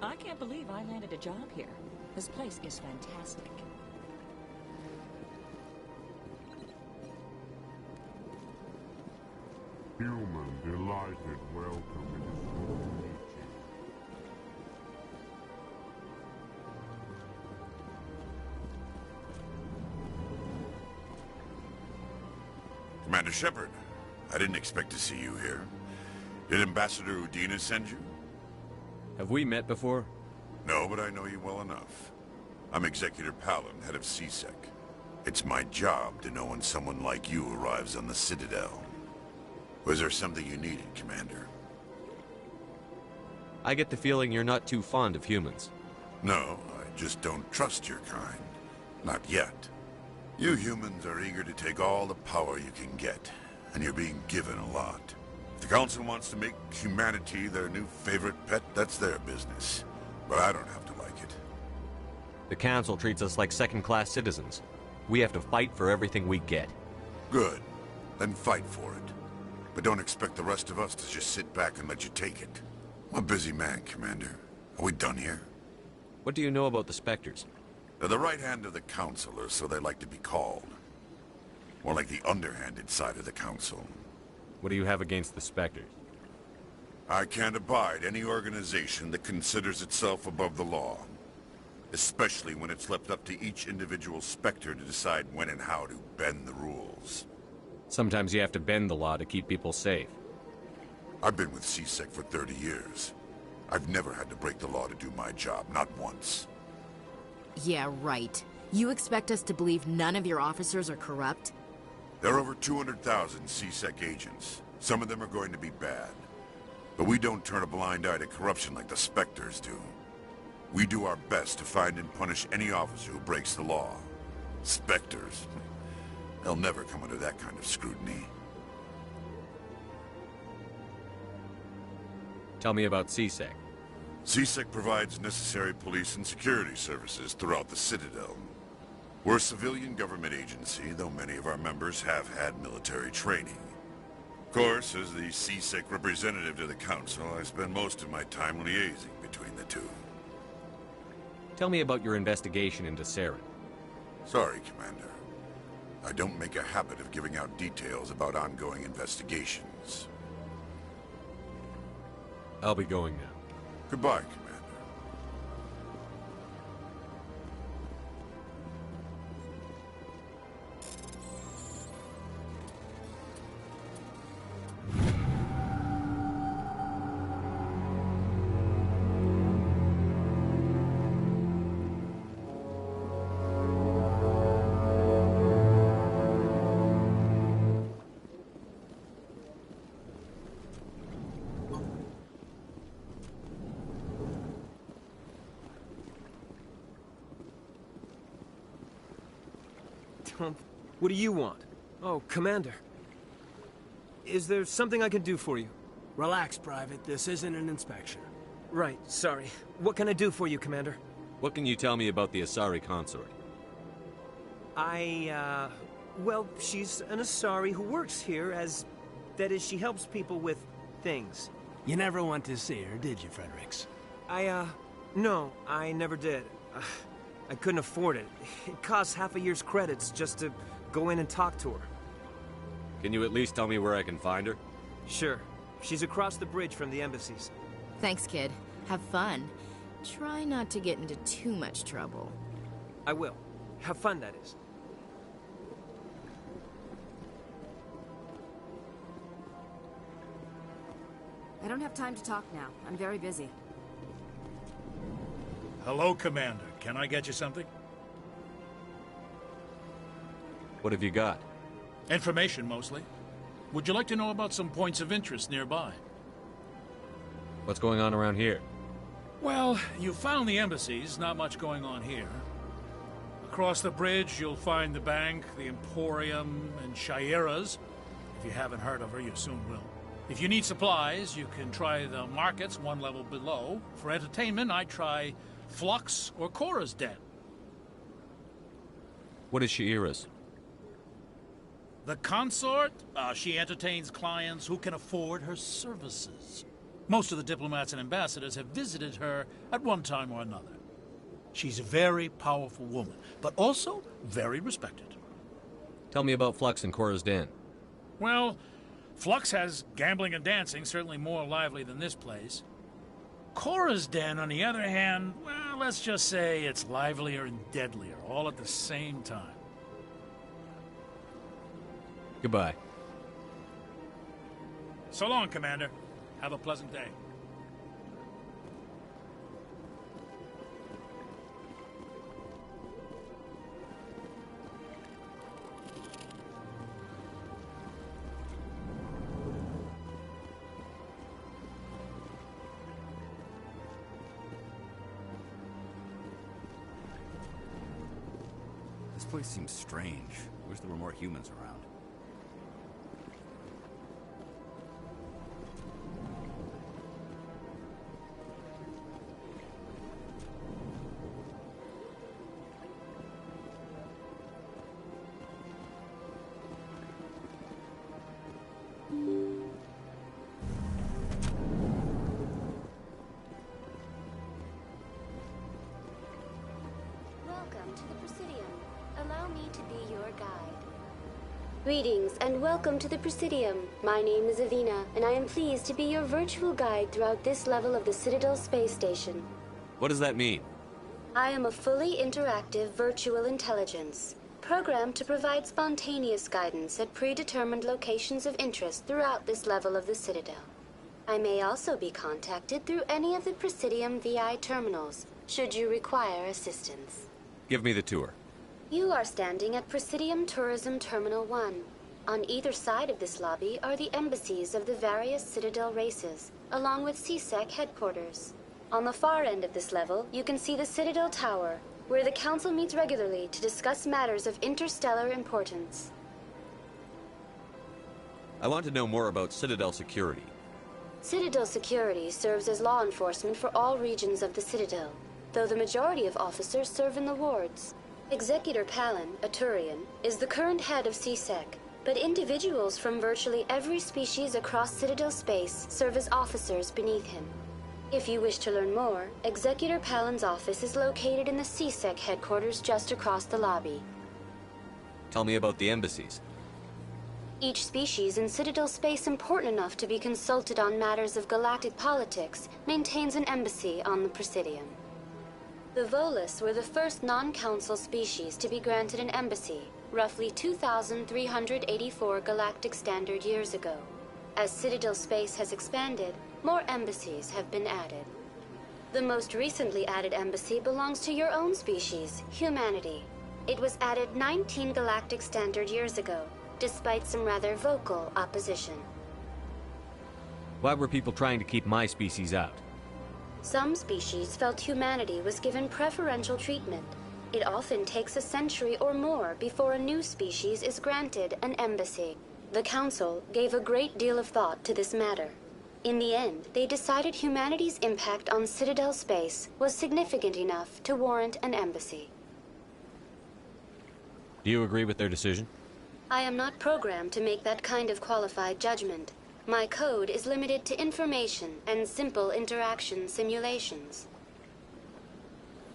I can't believe I landed a job here. This place is fantastic. Human, delighted welcome. It is good to meet you. Commander Shepard, I didn't expect to see you here. Did Ambassador Udina send you? Have we met before? No, but I know you well enough. I'm Executor Palin, head of CSEC. It's my job to know when someone like you arrives on the Citadel. Was there something you needed, Commander? I get the feeling you're not too fond of humans. No, I just don't trust your kind. Not yet. You humans are eager to take all the power you can get, and you're being given a lot. If the Council wants to make humanity their new favorite pet, that's their business. But I don't have to like it. The Council treats us like second-class citizens. We have to fight for everything we get. Good. Then fight for it. But don't expect the rest of us to just sit back and let you take it. I'm a busy man, Commander. Are we done here? What do you know about the Spectres? They're the right hand of the Council, or so they like to be called. More like the underhanded side of the Council. What do you have against the Spectres? I can't abide any organization that considers itself above the law. Especially when it's left up to each individual Spectre to decide when and how to bend the rules. Sometimes you have to bend the law to keep people safe. I've been with CSEC for 30 years. I've never had to break the law to do my job, not once. Yeah, right. You expect us to believe none of your officers are corrupt? There are over 200,000 CSEC agents. Some of them are going to be bad. But we don't turn a blind eye to corruption like the Spectres do. We do our best to find and punish any officer who breaks the law. Spectres. They'll never come under that kind of scrutiny. Tell me about CSEC. CSEC provides necessary police and security services throughout the Citadel. We're a civilian government agency, though many of our members have had military training. Of course, as the CSEC representative to the Council, I spend most of my time liaising between the two. Tell me about your investigation into Saren. Sorry, Commander. I don't make a habit of giving out details about ongoing investigations. I'll be going now. Goodbye, Commander. What do you want? Oh, Commander. Is there something I can do for you? Relax, Private. This isn't an inspection. Right, sorry. What can I do for you, Commander? What can you tell me about the Asari consort? Well, she's an Asari who works here as... That is, she helps people with things. You never went to see her, did you, Fredericks? No, I never did. I couldn't afford it. It costs half a year's credits just to go in and talk to her. Can you at least tell me where I can find her? Sure. She's across the bridge from the embassies. Thanks, kid. Have fun. Try not to get into too much trouble. I will. Have fun, that is. I don't have time to talk now. I'm very busy. Hello, Commander. Can I get you something? What have you got? Information, mostly. Would you like to know about some points of interest nearby? What's going on around here? Well, you found the embassies. Not much going on here. Across the bridge, you'll find the bank, the Emporium, and Shaira's. If you haven't heard of her, you soon will. If you need supplies, you can try the markets one level below. For entertainment, I'd try Flux or Cora's Den. What is Shaira's? The consort? She entertains clients who can afford her services. Most of the diplomats and ambassadors have visited her at one time or another. She's a very powerful woman, but also very respected. Tell me about Flux and Cora's Den. Well, Flux has gambling and dancing, certainly more lively than this place. Cora's Den, on the other hand, well, let's just say it's livelier and deadlier, all at the same time. Goodbye. So long, Commander. Have a pleasant day. This place seems strange. Wish there were more humans around. Welcome to the Presidium. Allow me to be your guide. Greetings and welcome to the Presidium. My name is Avina, and I am pleased to be your virtual guide throughout this level of the Citadel space station. What does that mean? I am a fully interactive virtual intelligence, programmed to provide spontaneous guidance at predetermined locations of interest throughout this level of the Citadel. I may also be contacted through any of the Presidium VI terminals, should you require assistance. Give me the tour. You are standing at Presidium Tourism Terminal 1. On either side of this lobby are the embassies of the various Citadel races, along with CSEC headquarters. On the far end of this level, you can see the Citadel Tower, where the Council meets regularly to discuss matters of interstellar importance. I want to know more about Citadel security. Citadel security serves as law enforcement for all regions of the Citadel, though the majority of officers serve in the wards. Executor Palin, a Turian, is the current head of CSEC, but individuals from virtually every species across Citadel space serve as officers beneath him. If you wish to learn more, Executor Palin's office is located in the CSEC headquarters just across the lobby. Tell me about the embassies. Each species in Citadel space important enough to be consulted on matters of galactic politics maintains an embassy on the Presidium. The Volus were the first non-council species to be granted an embassy, roughly 2,384 galactic standard years ago. As Citadel space has expanded, more embassies have been added. The most recently added embassy belongs to your own species, humanity. It was added 19 galactic standard years ago, despite some rather vocal opposition. Why were people trying to keep my species out? Some species felt humanity was given preferential treatment. It often takes a century or more before a new species is granted an embassy. The Council gave a great deal of thought to this matter. In the end, they decided humanity's impact on Citadel space was significant enough to warrant an embassy. Do you agree with their decision? I am not programmed to make that kind of qualified judgment. My code is limited to information and simple interaction simulations.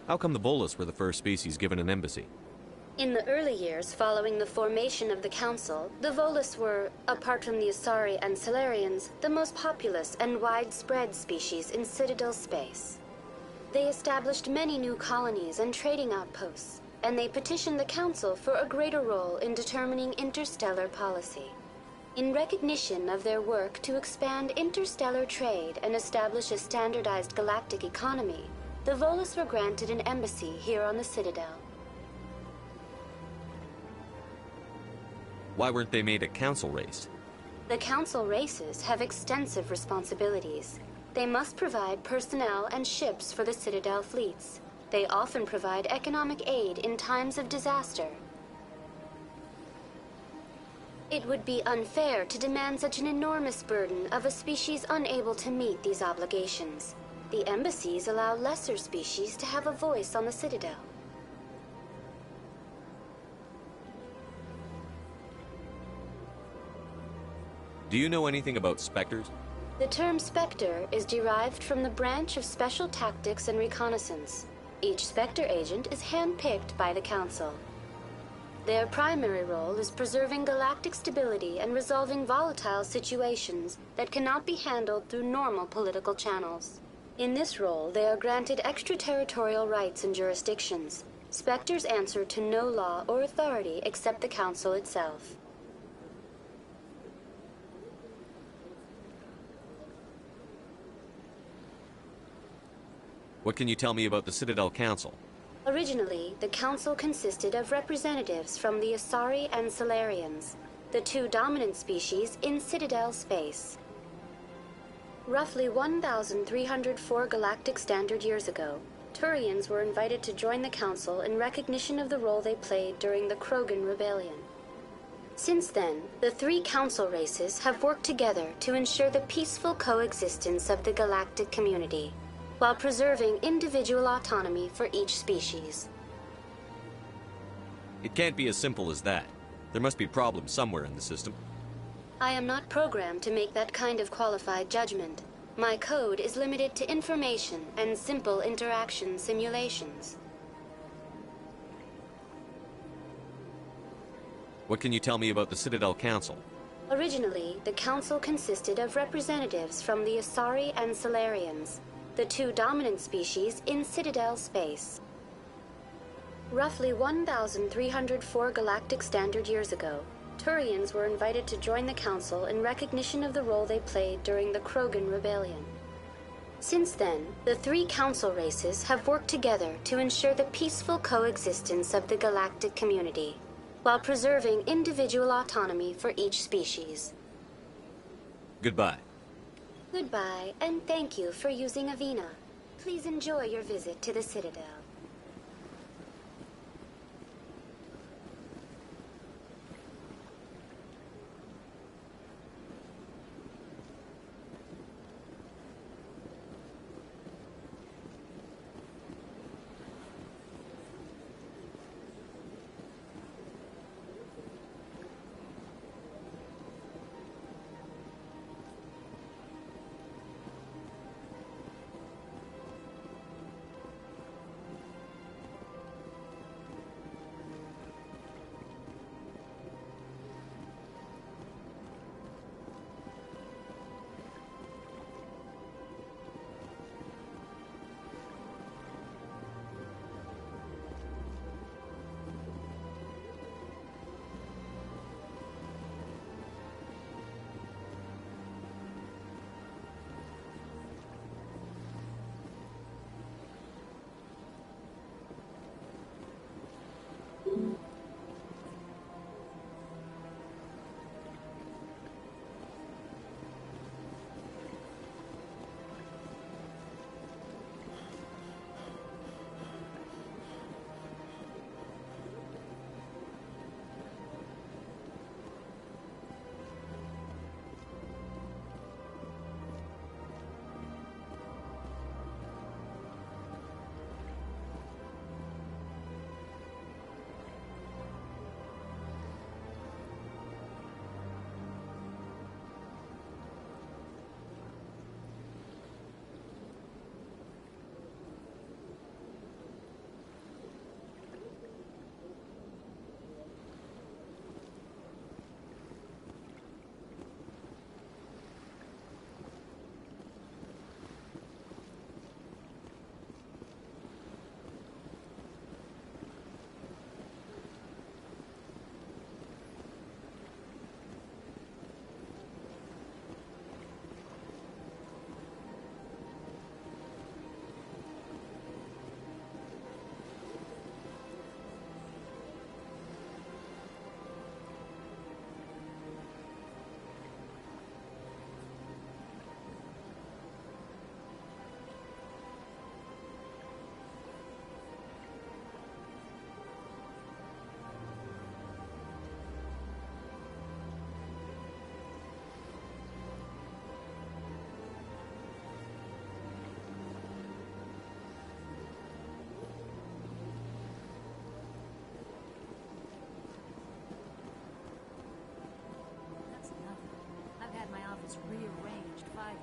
How come the Volus were the first species given an embassy? In the early years following the formation of the Council, the Volus were, apart from the Asari and Solarians, the most populous and widespread species in Citadel space. They established many new colonies and trading outposts, and they petitioned the Council for a greater role in determining interstellar policy. In recognition of their work to expand interstellar trade and establish a standardized galactic economy, the Volus were granted an embassy here on the Citadel. Why weren't they made a council race? The Council races have extensive responsibilities. They must provide personnel and ships for the Citadel fleets. They often provide economic aid in times of disaster. It would be unfair to demand such an enormous burden of a species unable to meet these obligations. The embassies allow lesser species to have a voice on the Citadel. Do you know anything about specters? The term Spectre is derived from the branch of Special Tactics and Reconnaissance. Each Spectre agent is handpicked by the Council. Their primary role is preserving galactic stability and resolving volatile situations that cannot be handled through normal political channels. In this role, they are granted extraterritorial rights and jurisdictions. Spectres answer to no law or authority except the Council itself. What can you tell me about the Citadel Council? Originally, the Council consisted of representatives from the Asari and Solarians, the two dominant species in Citadel space. Roughly 1,304 galactic standard years ago, Turians were invited to join the Council in recognition of the role they played during the Krogan Rebellion. Since then, the three Council races have worked together to ensure the peaceful coexistence of the galactic community, while preserving individual autonomy for each species. It can't be as simple as that. There must be problems somewhere in the system. I am not programmed to make that kind of qualified judgment. My code is limited to information and simple interaction simulations. What can you tell me about the Citadel Council? Originally, the Council consisted of representatives from the Asari and Solarians, the two dominant species in Citadel space. Roughly 1,304 galactic standard years ago, Turians were invited to join the Council in recognition of the role they played during the Krogan Rebellion. Since then, the three Council races have worked together to ensure the peaceful coexistence of the galactic community, while preserving individual autonomy for each species. Goodbye. Goodbye, and thank you for using Avina. Please enjoy your visit to the Citadel.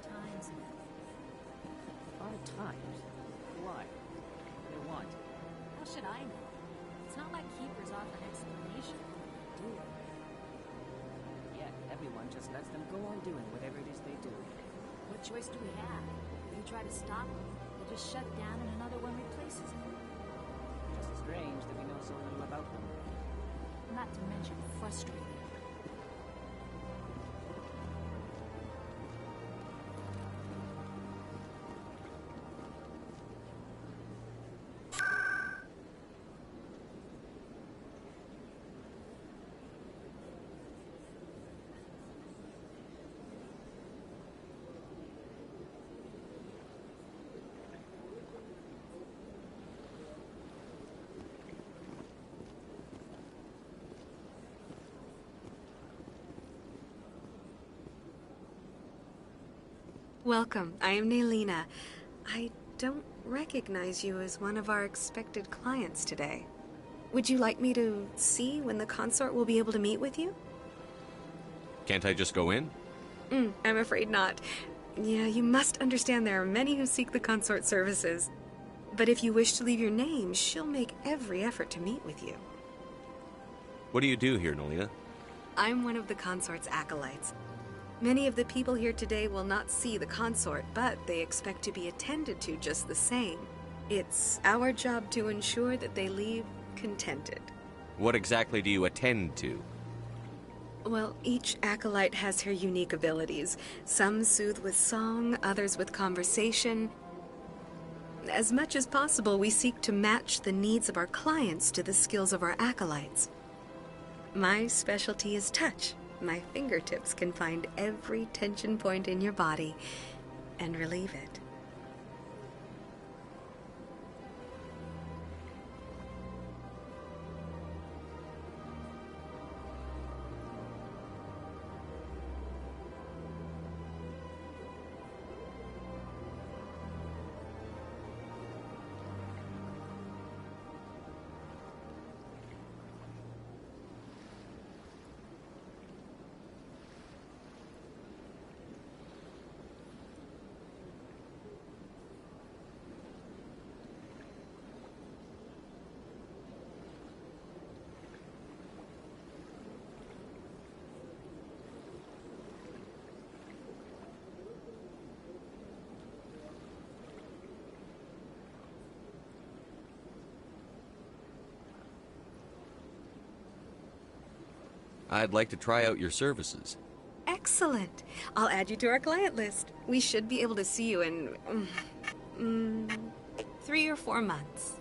times now. 5 times? Why? They want. How should I know? It's not like keepers offer an explanation, do they? Yet everyone just lets them go on doing whatever it is they do. What choice do we have? If you try to stop them, they'll just shut down and another one replaces it. Just strange that we know so little about them. Not to mention frustrating. Welcome. I am Naylina. I don't recognize you as one of our expected clients today. Would you like me to see when the consort will be able to meet with you? Can't I just go in? I'm afraid not. Yeah, you must understand there are many who seek the consort services. But if you wish to leave your name, she'll make every effort to meet with you. What do you do here, Naylina? I'm one of the consort's acolytes. Many of the people here today will not see the consort, but they expect to be attended to just the same. It's our job to ensure that they leave contented. What exactly do you attend to? Well, each acolyte has her unique abilities. Some soothe with song, others with conversation. As much as possible, we seek to match the needs of our clients to the skills of our acolytes. My specialty is touch. My fingertips can find every tension point in your body and relieve it. I'd like to try out your services. Excellent. I'll add you to our client list. We should be able to see you in 3 or 4 months.